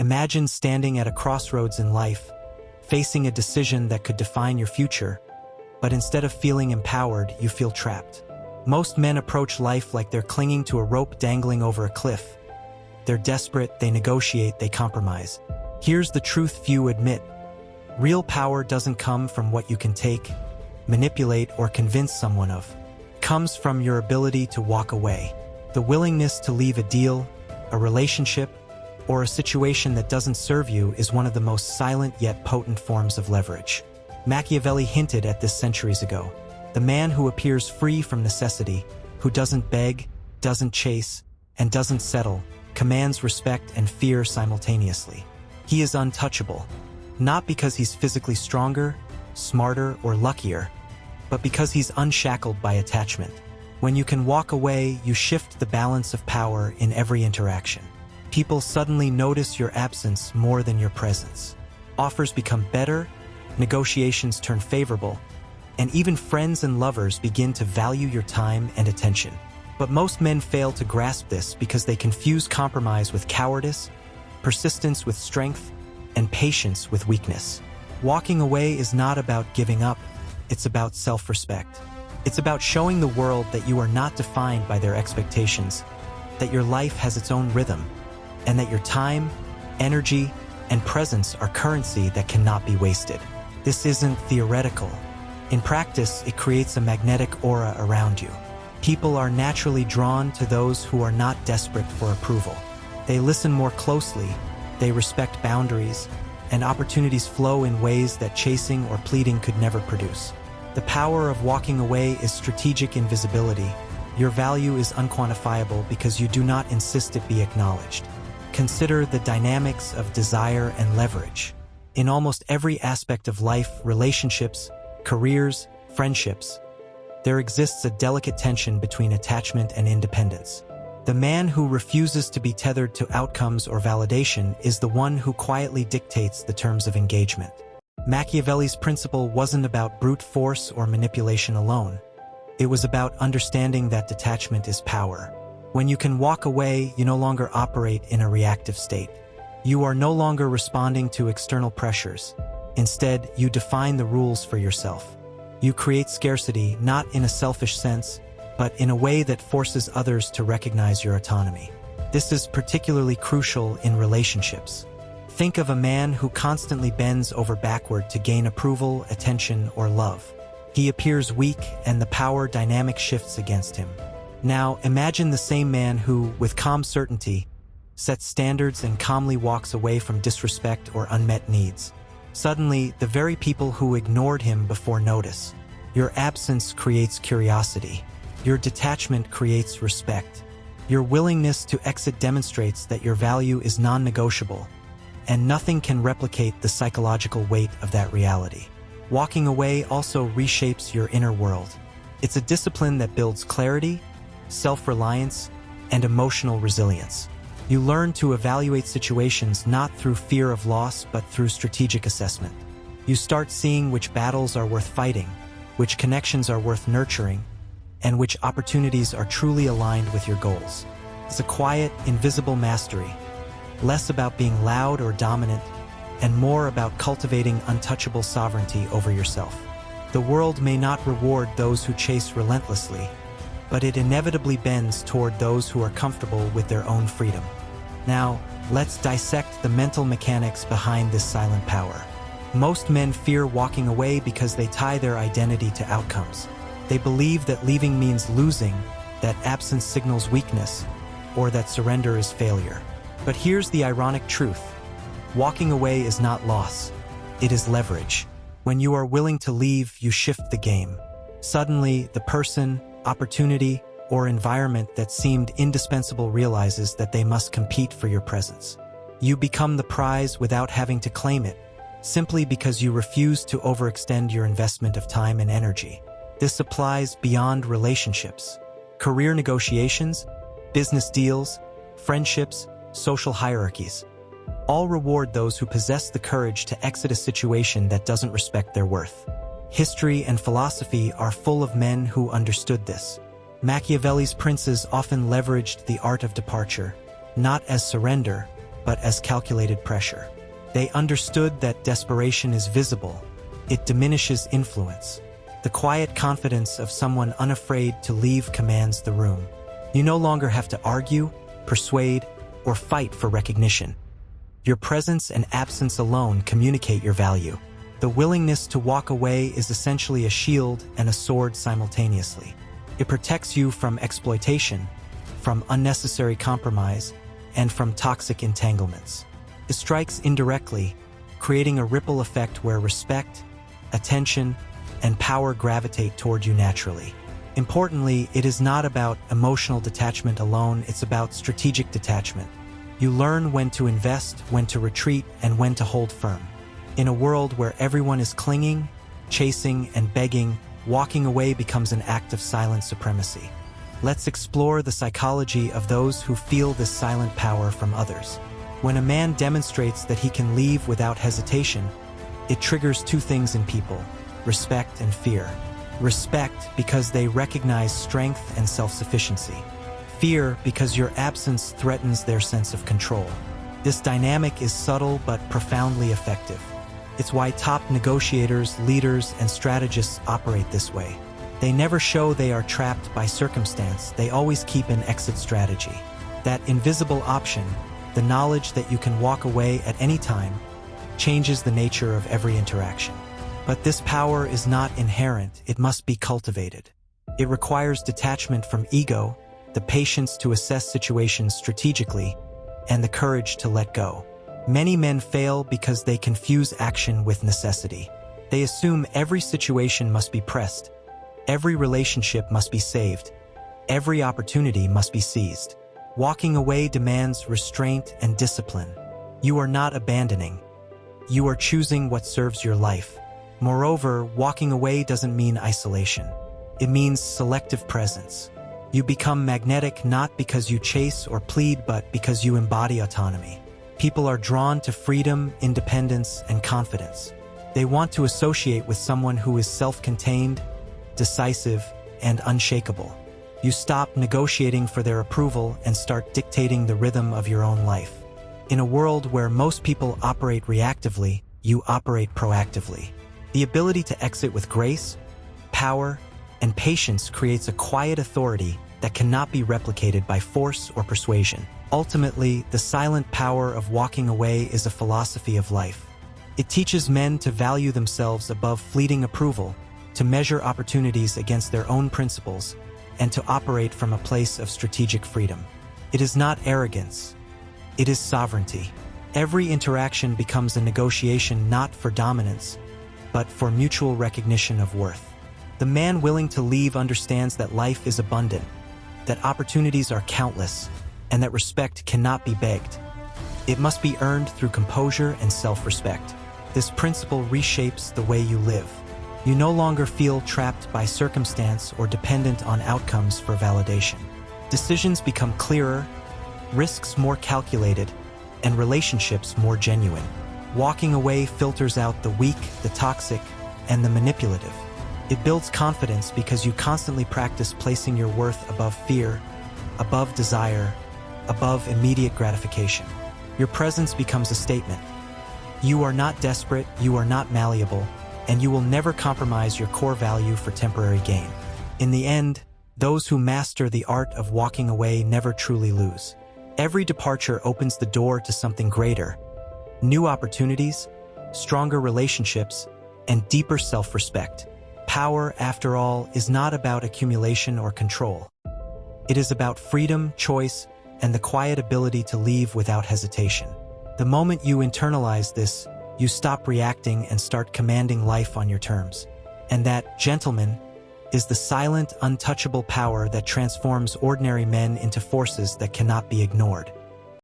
Imagine standing at a crossroads in life, facing a decision that could define your future, but instead of feeling empowered, you feel trapped. Most men approach life like they're clinging to a rope dangling over a cliff. They're desperate, they negotiate, they compromise. Here's the truth few admit. Real power doesn't come from what you can take, manipulate, or convince someone of. It comes from your ability to walk away. The willingness to leave a deal, a relationship, or a situation that doesn't serve you is one of the most silent yet potent forms of leverage. Machiavelli hinted at this centuries ago. The man who appears free from necessity, who doesn't beg, doesn't chase, and doesn't settle, commands respect and fear simultaneously. He is untouchable, not because he's physically stronger, smarter, or luckier, but because he's unshackled by attachment. When you can walk away, you shift the balance of power in every interaction. People suddenly notice your absence more than your presence. Offers become better, negotiations turn favorable, and even friends and lovers begin to value your time and attention. But most men fail to grasp this because they confuse compromise with cowardice, persistence with strength, and patience with weakness. Walking away is not about giving up, it's about self-respect. It's about showing the world that you are not defined by their expectations, that your life has its own rhythm, and that your time, energy, and presence are currency that cannot be wasted. This isn't theoretical. In practice, it creates a magnetic aura around you. People are naturally drawn to those who are not desperate for approval. They listen more closely, they respect boundaries, and opportunities flow in ways that chasing or pleading could never produce. The power of walking away is strategic invisibility. Your value is unquantifiable because you do not insist it be acknowledged. Consider the dynamics of desire and leverage. In almost every aspect of life, relationships, careers, friendships, there exists a delicate tension between attachment and independence. The man who refuses to be tethered to outcomes or validation is the one who quietly dictates the terms of engagement. Machiavelli's principle wasn't about brute force or manipulation alone. It was about understanding that detachment is power. When you can walk away, you no longer operate in a reactive state. You are no longer responding to external pressures. Instead, you define the rules for yourself. You create scarcity not in a selfish sense, but in a way that forces others to recognize your autonomy. This is particularly crucial in relationships. Think of a man who constantly bends over backward to gain approval, attention, or love. He appears weak, and the power dynamic shifts against him. Now, imagine the same man who, with calm certainty, sets standards and calmly walks away from disrespect or unmet needs. Suddenly, the very people who ignored him before notice. Your absence creates curiosity. Your detachment creates respect. Your willingness to exit demonstrates that your value is non-negotiable, and nothing can replicate the psychological weight of that reality. Walking away also reshapes your inner world. It's a discipline that builds clarity, self-reliance, and emotional resilience. You learn to evaluate situations not through fear of loss but through strategic assessment. You start seeing which battles are worth fighting, which connections are worth nurturing, and which opportunities are truly aligned with your goals. It's a quiet, invisible mastery, less about being loud or dominant, and more about cultivating untouchable sovereignty over yourself. The world may not reward those who chase relentlessly, but it inevitably bends toward those who are comfortable with their own freedom. Now, let's dissect the mental mechanics behind this silent power. Most men fear walking away because they tie their identity to outcomes. They believe that leaving means losing, that absence signals weakness, or that surrender is failure. But here's the ironic truth. Walking away is not loss. It is leverage. When you are willing to leave, you shift the game. Suddenly, the person, opportunity, or environment that seemed indispensable realizes that they must compete for your presence. You become the prize without having to claim it, simply because you refuse to overextend your investment of time and energy. This applies beyond relationships. Career negotiations, business deals, friendships, social hierarchies. All reward those who possess the courage to exit a situation that doesn't respect their worth. History and philosophy are full of men who understood this. Machiavelli's princes often leveraged the art of departure, not as surrender, but as calculated pressure. They understood that desperation is visible. It diminishes influence. The quiet confidence of someone unafraid to leave commands the room. You no longer have to argue, persuade, or fight for recognition. Your presence and absence alone communicate your value. The willingness to walk away is essentially a shield and a sword simultaneously. It protects you from exploitation, from unnecessary compromise, and from toxic entanglements. It strikes indirectly, creating a ripple effect where respect, attention, and power gravitate toward you naturally. Importantly, it is not about emotional detachment alone, it's about strategic detachment. You learn when to invest, when to retreat, and when to hold firm. In a world where everyone is clinging, chasing, and begging, walking away becomes an act of silent supremacy. Let's explore the psychology of those who feel this silent power from others. When a man demonstrates that he can leave without hesitation, it triggers two things in people: respect and fear. Respect because they recognize strength and self-sufficiency. Fear because your absence threatens their sense of control. This dynamic is subtle but profoundly effective. It's why top negotiators, leaders, and strategists operate this way. They never show they are trapped by circumstance, they always keep an exit strategy. That invisible option, the knowledge that you can walk away at any time, changes the nature of every interaction. But this power is not inherent, it must be cultivated. It requires detachment from ego, the patience to assess situations strategically, and the courage to let go. Many men fail because they confuse action with necessity. They assume every situation must be pressed, every relationship must be saved, every opportunity must be seized. Walking away demands restraint and discipline. You are not abandoning. You are choosing what serves your life. Moreover, walking away doesn't mean isolation. It means selective presence. You become magnetic not because you chase or plead, but because you embody autonomy. People are drawn to freedom, independence, and confidence. They want to associate with someone who is self-contained, decisive, and unshakable. You stop negotiating for their approval and start dictating the rhythm of your own life. In a world where most people operate reactively, you operate proactively. The ability to exit with grace, power, and patience creates a quiet authority that cannot be replicated by force or persuasion. Ultimately, the silent power of walking away is a philosophy of life. It teaches men to value themselves above fleeting approval, to measure opportunities against their own principles, and to operate from a place of strategic freedom. It is not arrogance. It is sovereignty. Every interaction becomes a negotiation not for dominance, but for mutual recognition of worth. The man willing to leave understands that life is abundant, that opportunities are countless, and that respect cannot be begged. It must be earned through composure and self-respect. This principle reshapes the way you live. You no longer feel trapped by circumstance or dependent on outcomes for validation. Decisions become clearer, risks more calculated, and relationships more genuine. Walking away filters out the weak, the toxic, and the manipulative. It builds confidence because you constantly practice placing your worth above fear, above desire, above immediate gratification. Your presence becomes a statement. You are not desperate, you are not malleable, and you will never compromise your core value for temporary gain. In the end, those who master the art of walking away never truly lose. Every departure opens the door to something greater: new opportunities, stronger relationships, and deeper self-respect. Power, after all, is not about accumulation or control. It is about freedom, choice, and the quiet ability to leave without hesitation. The moment you internalize this, you stop reacting and start commanding life on your terms. And that, gentlemen, is the silent, untouchable power that transforms ordinary men into forces that cannot be ignored.